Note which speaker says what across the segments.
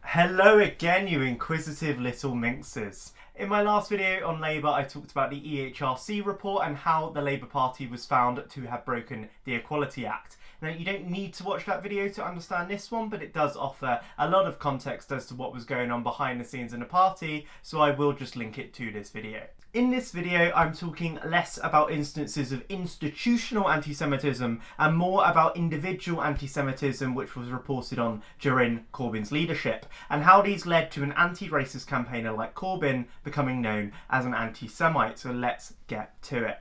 Speaker 1: Hello again, you inquisitive little minxes. In my last video on Labour, I talked about the EHRC report and how the Labour Party was found to have broken the Equality Act. Now, you don't need to watch that video to understand this one, but it does offer a lot of context as to what was going on behind the scenes in the party, so I will just link it to this video. In this video, I'm talking less about instances of institutional anti-Semitism and more about individual anti-Semitism which was reported on during Corbyn's leadership, and how these led to an anti-racist campaigner like Corbyn becoming known as an anti-Semite. So let's get to it.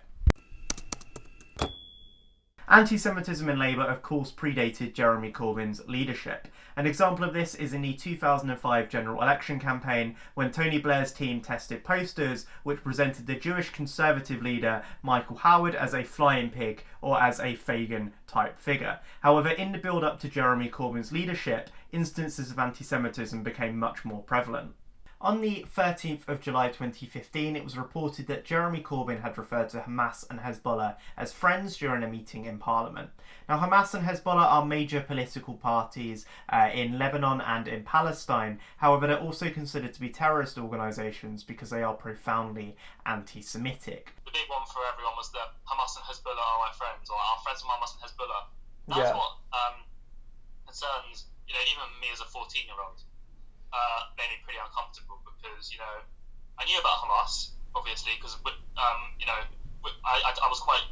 Speaker 1: Anti-Semitism in Labour, of course, predated Jeremy Corbyn's leadership. An example of this is in the 2005 general election campaign, when Tony Blair's team tested posters which presented the Jewish Conservative leader Michael Howard as a flying pig or as a Fagin-type figure. However, in the build-up to Jeremy Corbyn's leadership, instances of anti-Semitism became much more prevalent. On the 13th of July 2015, it was reported that Jeremy Corbyn had referred to Hamas and Hezbollah as friends during a meeting in Parliament. Now, Hamas and Hezbollah are major political parties in Lebanon and in Palestine. However, they're also considered to be terrorist organisations because they are profoundly anti-Semitic.
Speaker 2: The big one for everyone was that Hamas and Hezbollah are my friends, or our friends from Hamas and Hezbollah. That's what concerns, even me as a 14-year-old. Made me pretty uncomfortable because, I knew about Hamas, obviously, because, I was quite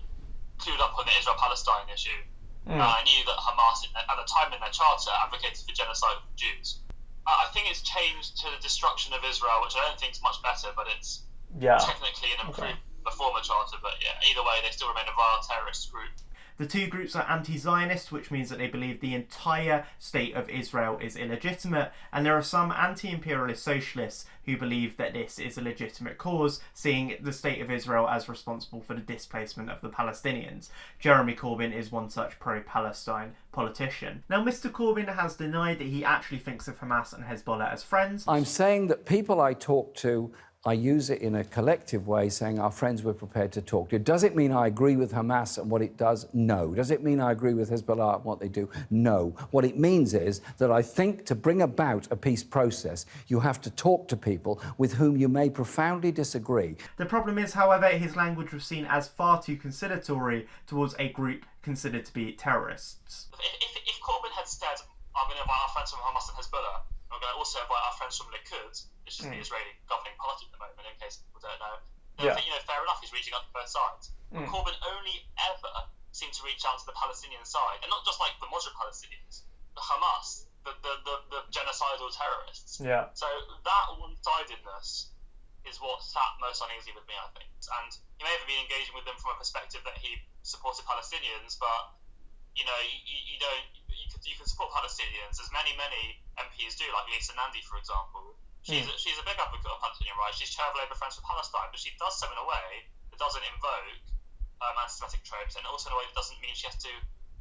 Speaker 2: clued up on the Israel-Palestine issue. I knew that Hamas, at the time in their charter, advocated for genocide of Jews. I think it's changed to the destruction of Israel, which I don't think is much better, but it's technically an improved former charter. But yeah, either way, they still remain a vile terrorist group.
Speaker 1: The two groups are anti-Zionist, which means that they believe the entire state of Israel is illegitimate, and there are some anti-imperialist socialists who believe that this is a legitimate cause, seeing the state of Israel as responsible for the displacement of the Palestinians. Jeremy Corbyn is one such pro-Palestine politician. Now, Mr. Corbyn has denied that he actually thinks of Hamas and Hezbollah as friends.
Speaker 3: I'm saying that people I talk to, I use it in a collective way, saying our friends we're prepared to talk to. Does it mean I agree with Hamas and what it does? No. Does it mean I agree with Hezbollah and what they do? No. What it means is that I think to bring about a peace process, you have to talk to people with whom you may profoundly disagree.
Speaker 1: The problem is, however, his language was seen as far too conciliatory towards a group considered to be terrorists.
Speaker 2: If Corbyn had said, I'm going to invite our friends from Hamas and Hezbollah, I'm going to also invite our friends from Likud, which is the Israeli governing party at the moment, in case people don't know. I think, fair enough, he's reaching out to both sides. But Corbyn only ever seemed to reach out to the Palestinian side, and not just like the moderate Palestinians, the Hamas, the genocidal terrorists. So that one-sidedness is what sat most uneasy with me, I think. And he may have been engaging with them from a perspective that he supported Palestinians, but you can support Palestinians, as many MPs do, like Lisa Nandy, for example. She's a big advocate of Palestinian rights. She's chair of Labour Friends for Palestine, but she does so in a way that doesn't invoke anti-Semitic tropes, and also in a way that doesn't mean she has to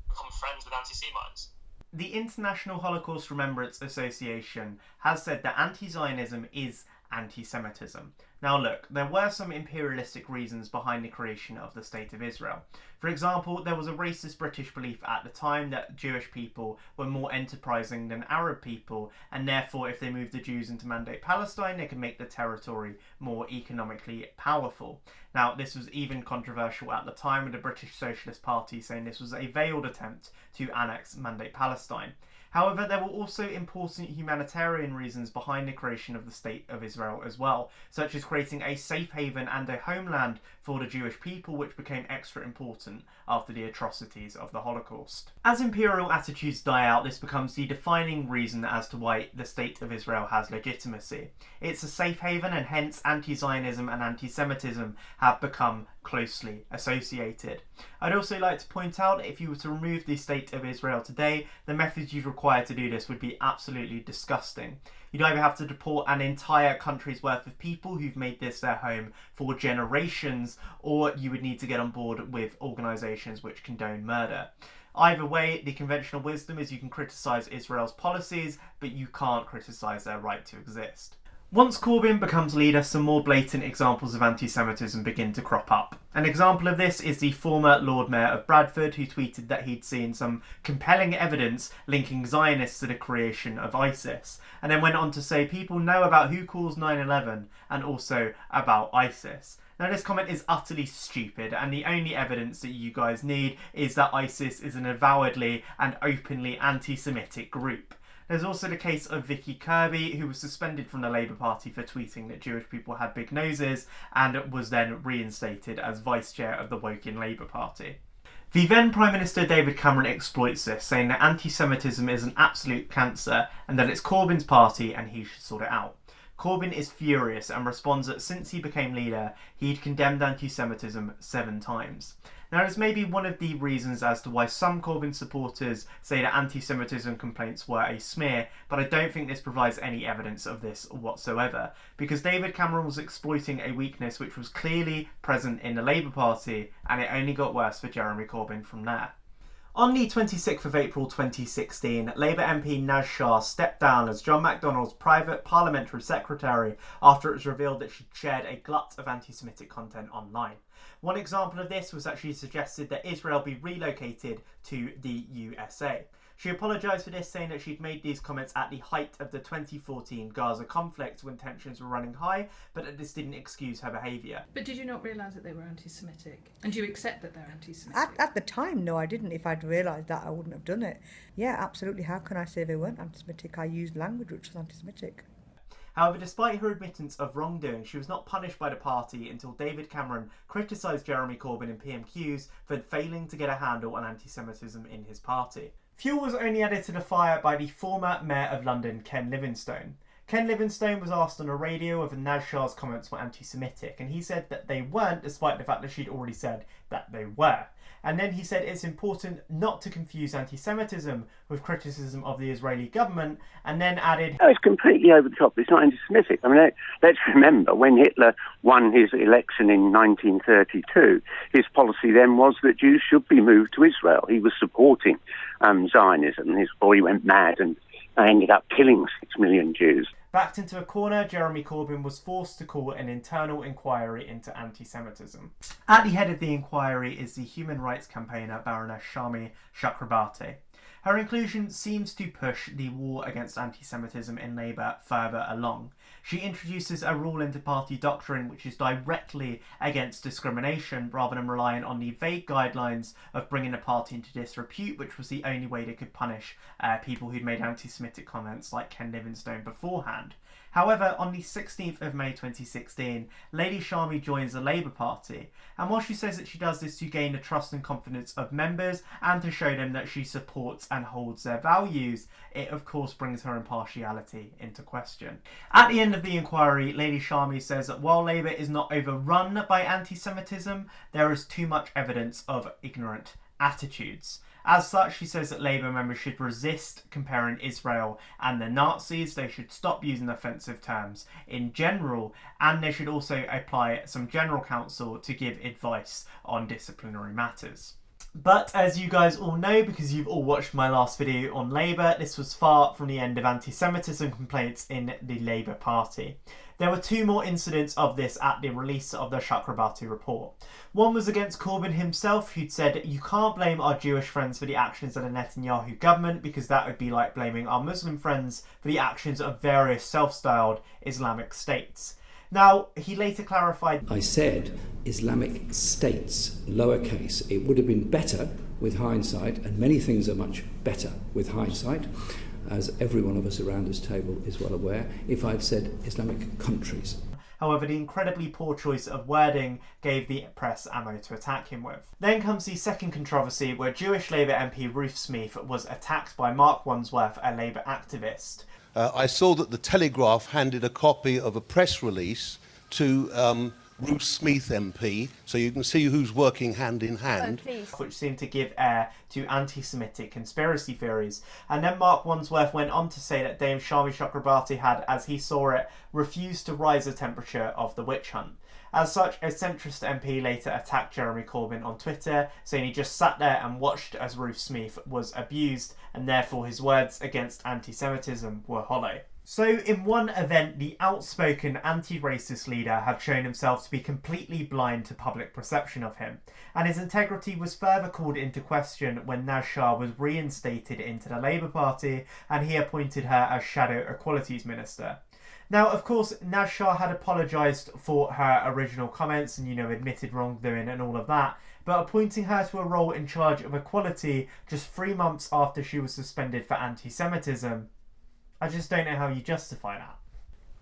Speaker 2: become friends with anti-Semites.
Speaker 1: The International Holocaust Remembrance Association has said that anti-Zionism is anti-Semitism. Now look, there were some imperialistic reasons behind the creation of the State of Israel. For example, there was a racist British belief at the time that Jewish people were more enterprising than Arab people, and therefore if they moved the Jews into Mandate Palestine, they could make the territory more economically powerful. Now, this was even controversial at the time, with the British Socialist Party saying this was a veiled attempt to annex Mandate Palestine. However, there were also important humanitarian reasons behind the creation of the State of Israel as well, such as creating a safe haven and a homeland for the Jewish people, which became extra important after the atrocities of the Holocaust. As imperial attitudes die out, this becomes the defining reason as to why the State of Israel has legitimacy. It's a safe haven, and hence anti-Zionism and anti-Semitism have become closely associated. I'd also like to point out that if you were to remove the State of Israel today, the methods you'd require to do this would be absolutely disgusting. You'd either have to deport an entire country's worth of people who've made this their home for generations, or you would need to get on board with organisations which condone murder. Either way, the conventional wisdom is you can criticise Israel's policies, but you can't criticise their right to exist. Once Corbyn becomes leader, some more blatant examples of anti-Semitism begin to crop up. An example of this is the former Lord Mayor of Bradford, who tweeted that he'd seen some compelling evidence linking Zionists to the creation of ISIS, and then went on to say people know about who caused 9/11 and also about ISIS. Now, this comment is utterly stupid, and the only evidence that you guys need is that ISIS is an avowedly and openly anti-Semitic group. There's also the case of Vicky Kirby, who was suspended from the Labour Party for tweeting that Jewish people had big noses, and was then reinstated as vice chair of the Woking Labour Party. The then Prime Minister David Cameron exploits this, saying that anti-Semitism is an absolute cancer and that it's Corbyn's party and he should sort it out. Corbyn is furious and responds that since he became leader, he'd condemned anti-Semitism 7 times. Now, this may be one of the reasons as to why some Corbyn supporters say that anti-Semitism complaints were a smear, but I don't think this provides any evidence of this whatsoever, because David Cameron was exploiting a weakness which was clearly present in the Labour Party, and it only got worse for Jeremy Corbyn from there. On the 26th of April 2016, Labour MP Naz Shah stepped down as John McDonnell's private parliamentary secretary after it was revealed that she'd shared a glut of anti-Semitic content online. One example of this was that she suggested that Israel be relocated to the USA. She apologised for this, saying that she'd made these comments at the height of the 2014 Gaza conflict when tensions were running high, but that this didn't excuse her behaviour.
Speaker 4: But did you not realise that they were anti-Semitic? And do you accept that they're anti-Semitic?
Speaker 5: At the time, no, I didn't. If I'd realised that, I wouldn't have done it. Yeah, absolutely. How can I say they weren't anti-Semitic? I used language which was anti-Semitic.
Speaker 1: However, despite her admittance of wrongdoing, she was not punished by the party until David Cameron criticised Jeremy Corbyn in PMQs for failing to get a handle on anti-Semitism in his party. Fuel was only added to the fire by the former Mayor of London, Ken Livingstone. Ken Livingstone was asked on the radio whether Naz Shah's comments were anti-Semitic, and he said that they weren't, despite the fact that she'd already said that they were. And then he said it's important not to confuse anti-Semitism with criticism of the Israeli government, and then added,
Speaker 6: "No, it's completely over the top. It's not anti-Semitic. I mean, let's remember, when Hitler won his election in 1932, his policy then was that Jews should be moved to Israel. He was supporting Zionism, and his boy went mad and ended up killing 6 million Jews."
Speaker 1: Backed into a corner, Jeremy Corbyn was forced to call an internal inquiry into anti-Semitism. At the head of the inquiry is the human rights campaigner Baroness Shami Chakrabarti. Her inclusion seems to push the war against anti-Semitism in Labour further along. She introduces a rule into party doctrine which is directly against discrimination rather than relying on the vague guidelines of bringing the party into disrepute, which was the only way they could punish people who'd made anti-Semitic comments like Ken Livingstone beforehand. However, on the 16th of May 2016, Lady Shami joins the Labour Party, and while she says that she does this to gain the trust and confidence of members and to show them that she supports and holds their values, it of course brings her impartiality into question. At the end of the inquiry, Lady Shami says that while Labour is not overrun by anti-Semitism, there is too much evidence of ignorant attitudes. As such, she says that Labour members should resist comparing Israel and the Nazis, they should stop using offensive terms in general, and they should also apply some general counsel to give advice on disciplinary matters. But as you guys all know, because you've all watched my last video on Labour, this was far from the end of anti-Semitism complaints in the Labour Party. There were 2 more incidents of this at the release of the Chakrabarti report. One was against Corbyn himself, who'd said, "You can't blame our Jewish friends for the actions of the Netanyahu government because that would be like blaming our Muslim friends for the actions of various self-styled Islamic states." Now, he later clarified,
Speaker 3: I said Islamic states, lowercase. It would have been better with hindsight, and many things are much better with hindsight, as every one of us around this table is well aware, if I'd said Islamic countries.
Speaker 1: However, the incredibly poor choice of wording gave the press ammo to attack him with. Then comes the second controversy, where Jewish Labour MP Ruth Smeeth was attacked by Mark Wandsworth, a Labour activist.
Speaker 7: I saw that the Telegraph handed a copy of a press release to Ruth Smeeth MP, so you can see who's working hand in hand.
Speaker 1: Which seemed to give air to anti-Semitic conspiracy theories. And then Mark Wandsworth went on to say that Dame Shami Chakrabarti had, as he saw it, refused to rise the temperature of the witch hunt. As such, a centrist MP later attacked Jeremy Corbyn on Twitter, saying he just sat there and watched as Ruth Smeeth was abused, and therefore his words against anti-Semitism were hollow. So, in one event, the outspoken anti-racist leader had shown himself to be completely blind to public perception of him, and his integrity was further called into question when Naz Shah was reinstated into the Labour Party and he appointed her as Shadow Equalities Minister. Now, of course, Naz Shah had apologised for her original comments and, admitted wrongdoing and all of that, but appointing her to a role in charge of equality just 3 months after she was suspended for anti-Semitism, I just don't know how you justify that.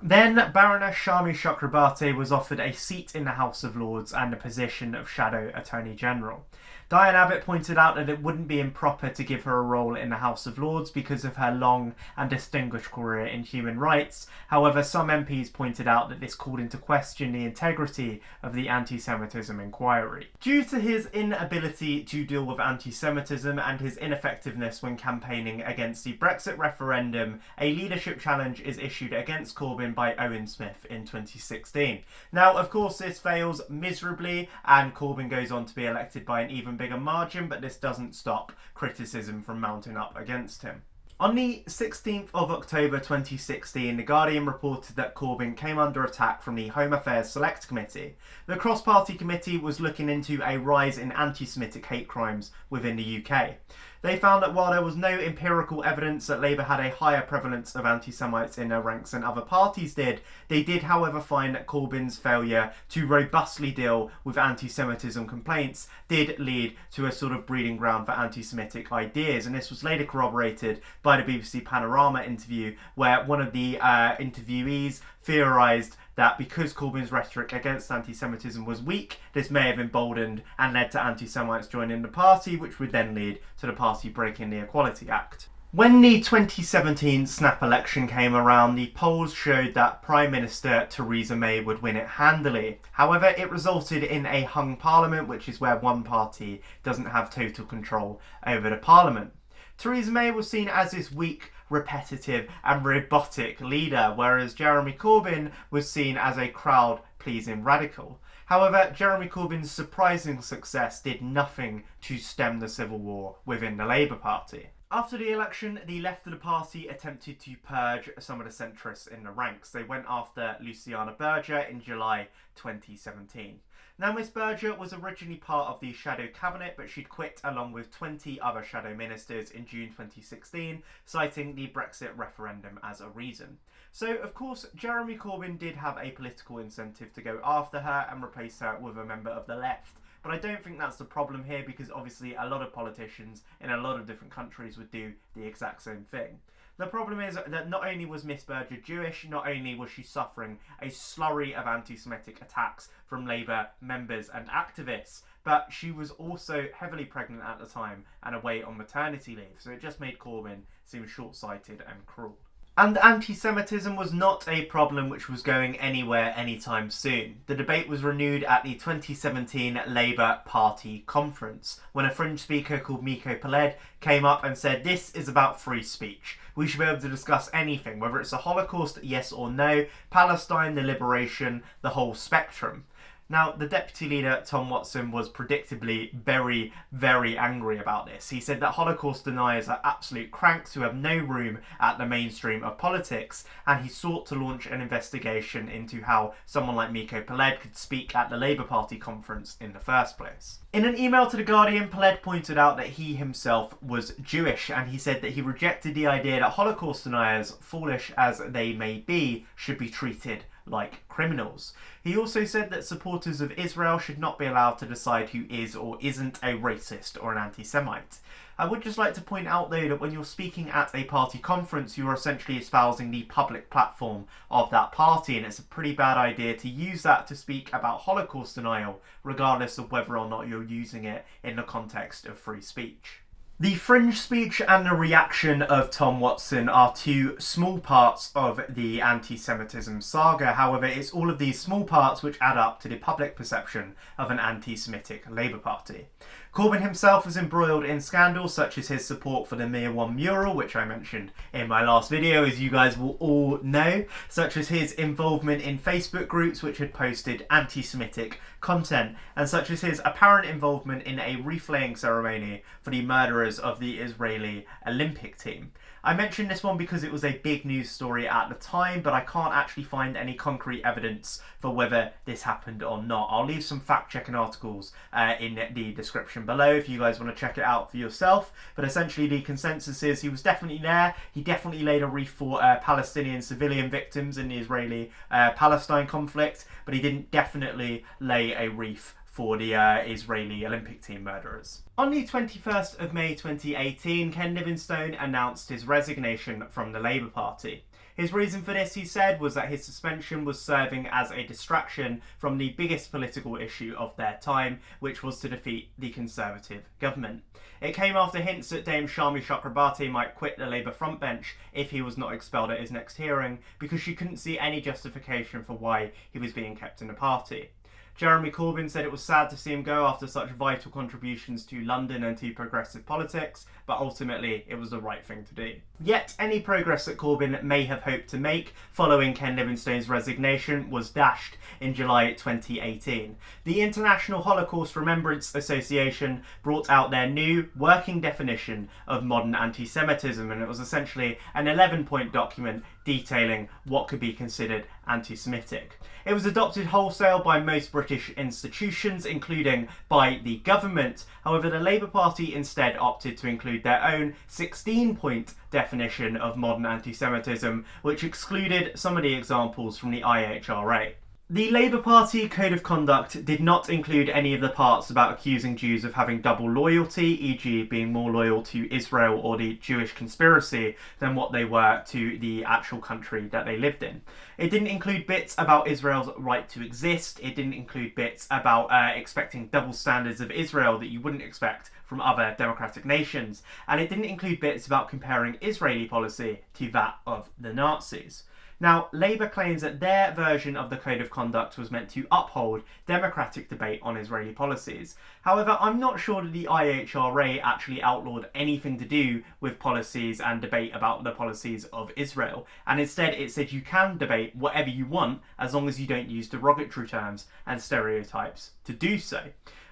Speaker 1: Then Baroness Shami Chakrabarti was offered a seat in the House of Lords and the position of Shadow Attorney General. Diane Abbott pointed out that it wouldn't be improper to give her a role in the House of Lords because of her long and distinguished career in human rights. However, some MPs pointed out that this called into question the integrity of the anti-Semitism inquiry. Due to his inability to deal with anti-Semitism and his ineffectiveness when campaigning against the Brexit referendum, a leadership challenge is issued against Corbyn by Owen Smith in 2016. Now, of course, this fails miserably and Corbyn goes on to be elected by an even bigger margin, but this doesn't stop criticism from mounting up against him. On the 16th of October 2016, The Guardian reported that Corbyn came under attack from the Home Affairs Select Committee. The cross-party committee was looking into a rise in anti-Semitic hate crimes within the UK. They found that while there was no empirical evidence that Labour had a higher prevalence of anti-Semites in their ranks than other parties did, they did however find that Corbyn's failure to robustly deal with anti-Semitism complaints did lead to a sort of breeding ground for anti-Semitic ideas, and this was later corroborated by the BBC Panorama interview where one of the interviewees theorised that because Corbyn's rhetoric against anti-Semitism was weak, this may have emboldened and led to anti-Semites joining the party, which would then lead to the party breaking the Equality Act. When the 2017 snap election came around, the polls showed that Prime Minister Theresa May would win it handily. However, it resulted in a hung parliament, which is where one party doesn't have total control over the parliament. Theresa May was seen as this weak, repetitive and robotic leader, whereas Jeremy Corbyn was seen as a crowd-pleasing radical. However, Jeremy Corbyn's surprising success did nothing to stem the civil war within the Labour Party. After the election, the left of the party attempted to purge some of the centrists in the ranks. They went after Luciana Berger in July 2017. Now, Miss Berger was originally part of the Shadow Cabinet, but she'd quit along with 20 other Shadow Ministers in June 2016, citing the Brexit referendum as a reason. So, of course, Jeremy Corbyn did have a political incentive to go after her and replace her with a member of the left. But I don't think that's the problem here because obviously a lot of politicians in a lot of different countries would do the exact same thing. The problem is that not only was Miss Berger Jewish, not only was she suffering a slurry of anti-Semitic attacks from Labour members and activists, but she was also heavily pregnant at the time and away on maternity leave, so it just made Corbyn seem short-sighted and cruel. And anti-Semitism was not a problem which was going anywhere anytime soon. The debate was renewed at the 2017 Labour Party conference, when a fringe speaker called Miko Peled came up and said, "This is about free speech. We should be able to discuss anything, whether it's the Holocaust, yes or no, Palestine, the liberation, the whole spectrum." Now, the Deputy Leader, Tom Watson, was predictably very, very angry about this. He said that Holocaust deniers are absolute cranks who have no room at the mainstream of politics, and he sought to launch an investigation into how someone like Miko Peled could speak at the Labour Party conference in the first place. In an email to The Guardian, Peled pointed out that he himself was Jewish, and he said that he rejected the idea that Holocaust deniers, foolish as they may be, should be treated like criminals. He also said that supporters of Israel should not be allowed to decide who is or isn't a racist or an anti-Semite. I would just like to point out though that when you're speaking at a party conference, you are essentially espousing the public platform of that party, and it's a pretty bad idea to use that to speak about Holocaust denial, regardless of whether or not you're using it in the context of free speech. The fringe speech and the reaction of Tom Watson are two small parts of the anti-Semitism saga. However, it's all of these small parts which add up to the public perception of an anti-Semitic Labour Party. Corbyn himself was embroiled in scandals such as his support for the Mir 1 mural, which I mentioned in my last video, as you guys will all know, such as his involvement in Facebook groups which had posted anti-Semitic content, and such as his apparent involvement in a wreath-laying ceremony for the murderers of the Israeli Olympic team. I mentioned this one because it was a big news story at the time, but I can't actually find any concrete evidence for whether this happened or not. I'll leave some fact-checking articles in the description below if you guys want to check it out for yourself. But essentially the consensus is he was definitely there. He definitely laid a wreath for Palestinian civilian victims in the Israeli-Palestine conflict, but he didn't definitely lay a wreath for the Israeli Olympic team murderers. On the 21st of May 2018, Ken Livingstone announced his resignation from the Labour Party. His reason for this, he said, was that his suspension was serving as a distraction from the biggest political issue of their time, which was to defeat the Conservative government. It came after hints that Dame Shami Chakrabarti might quit the Labour frontbench if he was not expelled at his next hearing, because she couldn't see any justification for why he was being kept in the party. Jeremy Corbyn said it was sad to see him go after such vital contributions to London and to progressive politics, but ultimately it was the right thing to do. Yet any progress that Corbyn may have hoped to make following Ken Livingstone's resignation was dashed in July 2018. The International Holocaust Remembrance Association brought out their new working definition of modern anti-Semitism, and it was essentially an 11-point document detailing what could be considered anti-Semitic. It was adopted wholesale by most British institutions, including by the government. However, the Labour Party instead opted to include their own 16-point definition of modern anti-Semitism, which excluded some of the examples from the IHRA. The Labour Party Code of Conduct did not include any of the parts about accusing Jews of having double loyalty, e.g. being more loyal to Israel or the Jewish conspiracy than what they were to the actual country that they lived in. It didn't include bits about Israel's right to exist. It didn't include bits about expecting double standards of Israel that you wouldn't expect from other democratic nations. And it didn't include bits about comparing Israeli policy to that of the Nazis. Now, Labour claims that their version of the Code of Conduct was meant to uphold democratic debate on Israeli policies. However, I'm not sure that the IHRA actually outlawed anything to do with policies and debate about the policies of Israel, and instead it said you can debate whatever you want as long as you don't use derogatory terms and stereotypes to do so.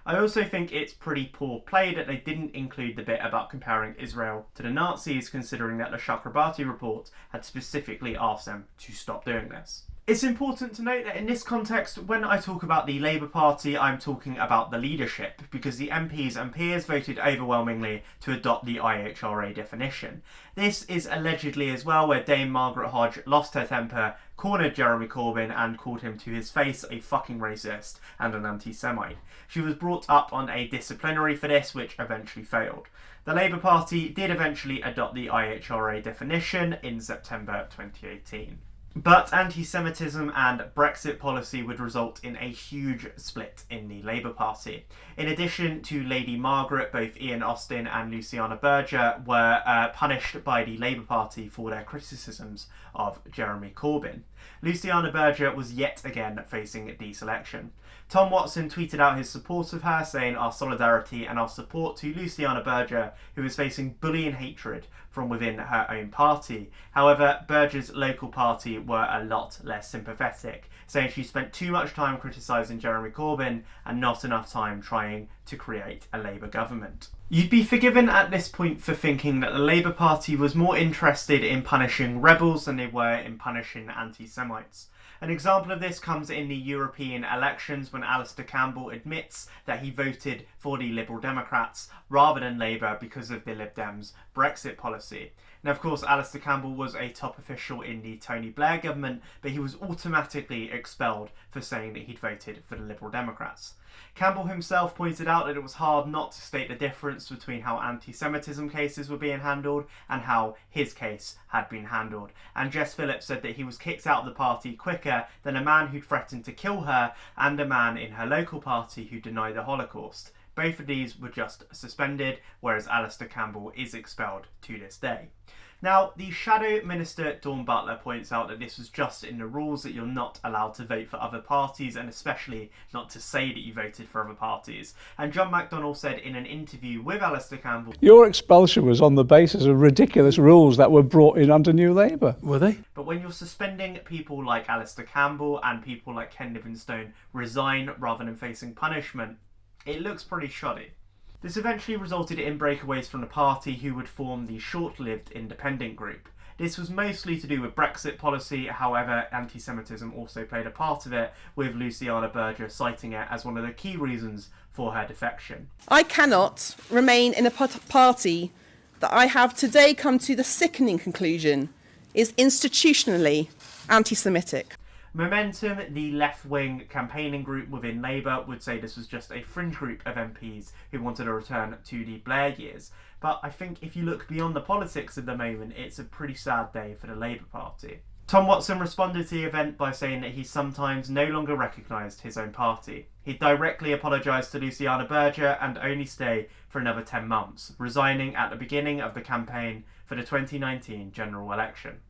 Speaker 1: I also think it's pretty poor play that they didn't include the bit about comparing Israel to the Nazis, considering that the Chakrabarti report had specifically asked them to stop doing this. It's important to note that in this context, when I talk about the Labour Party, I'm talking about the leadership, because the MPs and peers voted overwhelmingly to adopt the IHRA definition. This is allegedly as well where Dame Margaret Hodge lost her temper, cornered Jeremy Corbyn and called him to his face a fucking racist and an anti-Semite. She was brought up on a disciplinary for this, which eventually failed. The Labour Party did eventually adopt the IHRA definition in September 2018. But anti-Semitism and Brexit policy would result in a huge split in the Labour Party. In addition to Lady Margaret, both Ian Austin and Luciana Berger were punished by the Labour Party for their criticisms of Jeremy Corbyn. Luciana Berger was yet again facing deselection. Tom Watson tweeted out his support of her, saying our solidarity and our support to Luciana Berger, who is facing bully and hatred from within her own party. However, Berger's local party were a lot less sympathetic, saying she spent too much time criticising Jeremy Corbyn and not enough time trying to create a Labour government. You'd be forgiven at this point for thinking that the Labour Party was more interested in punishing rebels than they were in punishing anti-Semites. An example of this comes in the European elections when Alistair Campbell admits that he voted for the Liberal Democrats rather than Labour because of the Lib Dems' Brexit policy. Now, of course, Alistair Campbell was a top official in the Tony Blair government, but he was automatically expelled for saying that he'd voted for the Liberal Democrats. Campbell himself pointed out that it was hard not to state the difference between how anti-Semitism cases were being handled and how his case had been handled. And Jess Phillips said that he was kicked out of the party quicker than a man who'd threatened to kill her and a man in her local party who denied the Holocaust Both of these were just suspended, whereas Alistair Campbell is expelled to this day. Now, the Shadow Minister Dawn Butler points out that this was just in the rules, that you're not allowed to vote for other parties, and especially not to say that you voted for other parties. And John McDonnell said in an interview with Alistair Campbell,
Speaker 8: "Your expulsion was on the basis of ridiculous rules that were brought in under New Labour."
Speaker 9: Were they?
Speaker 1: But when you're suspending people like Alistair Campbell and people like Ken Livingstone resign rather than facing punishment, it looks pretty shoddy. This eventually resulted in breakaways from the party, who would form the short-lived independent group. This was mostly to do with Brexit policy, however anti-Semitism also played a part of it, with Luciana Berger citing it as one of the key reasons for her defection.
Speaker 10: "I cannot remain in a party that I have today come to the sickening conclusion is institutionally anti-Semitic."
Speaker 1: Momentum, the left-wing campaigning group within Labour, would say this was just a fringe group of MPs who wanted a return to the Blair years. But I think if you look beyond the politics of the moment, it's a pretty sad day for the Labour Party. Tom Watson responded to the event by saying that he sometimes no longer recognised his own party. He directly apologised to Luciana Berger and only stay for another 10 months, resigning at the beginning of the campaign for the 2019 general election.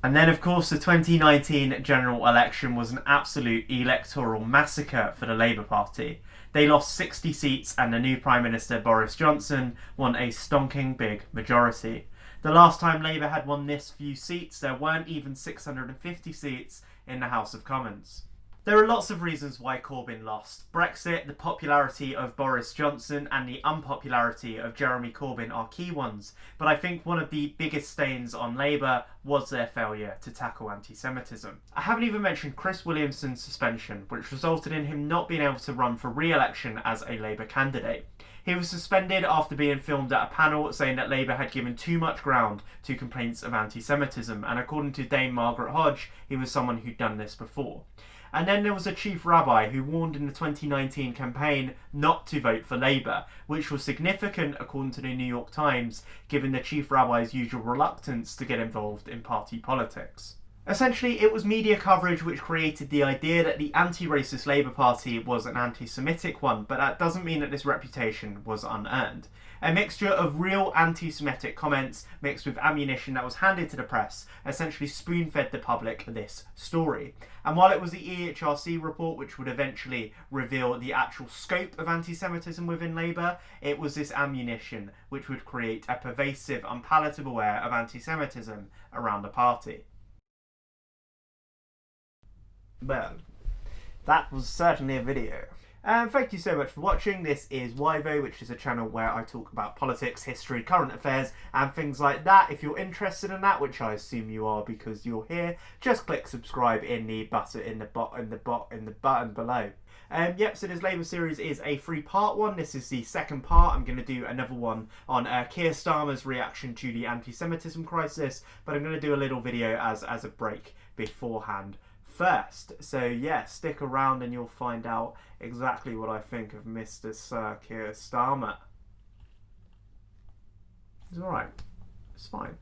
Speaker 1: And then, of course, the 2019 general election was an absolute electoral massacre for the Labour Party. They lost 60 seats and the new Prime Minister Boris Johnson won a stonking big majority. The last time Labour had won this few seats, there weren't even 650 seats in the House of Commons. There are lots of reasons why Corbyn lost. Brexit, the popularity of Boris Johnson and the unpopularity of Jeremy Corbyn are key ones, but I think one of the biggest stains on Labour was their failure to tackle anti-Semitism. I haven't even mentioned Chris Williamson's suspension, which resulted in him not being able to run for re-election as a Labour candidate. He was suspended after being filmed at a panel saying that Labour had given too much ground to complaints of anti-Semitism, and according to Dame Margaret Hodge, he was someone who'd done this before. And then there was a chief rabbi who warned in the 2019 campaign not to vote for Labour, which was significant according to the New York Times, given the chief rabbi's usual reluctance to get involved in party politics. Essentially, it was media coverage which created the idea that the anti-racist Labour Party was an anti-Semitic one, but that doesn't mean that this reputation was unearned. A mixture of real anti-Semitic comments mixed with ammunition that was handed to the press essentially spoon-fed the public this story. And while it was the EHRC report which would eventually reveal the actual scope of anti-Semitism within Labour, it was this ammunition which would create a pervasive, unpalatable air of anti-Semitism around the party. Well, that was certainly a video. Thank you so much for watching. This is Wyvo, which is a channel where I talk about politics, history, current affairs, and things like that. If you're interested in that, which I assume you are because you're here, just click subscribe in the button below. Yep, so this Labour series is a 3-part one. This is the second part. I'm going to do another one on Keir Starmer's reaction to the anti-Semitism crisis, but I'm going to do a little video as a break beforehand first. So yeah, stick around and you'll find out exactly what I think of Mr. Sir Keir Starmer. It's alright. It's fine.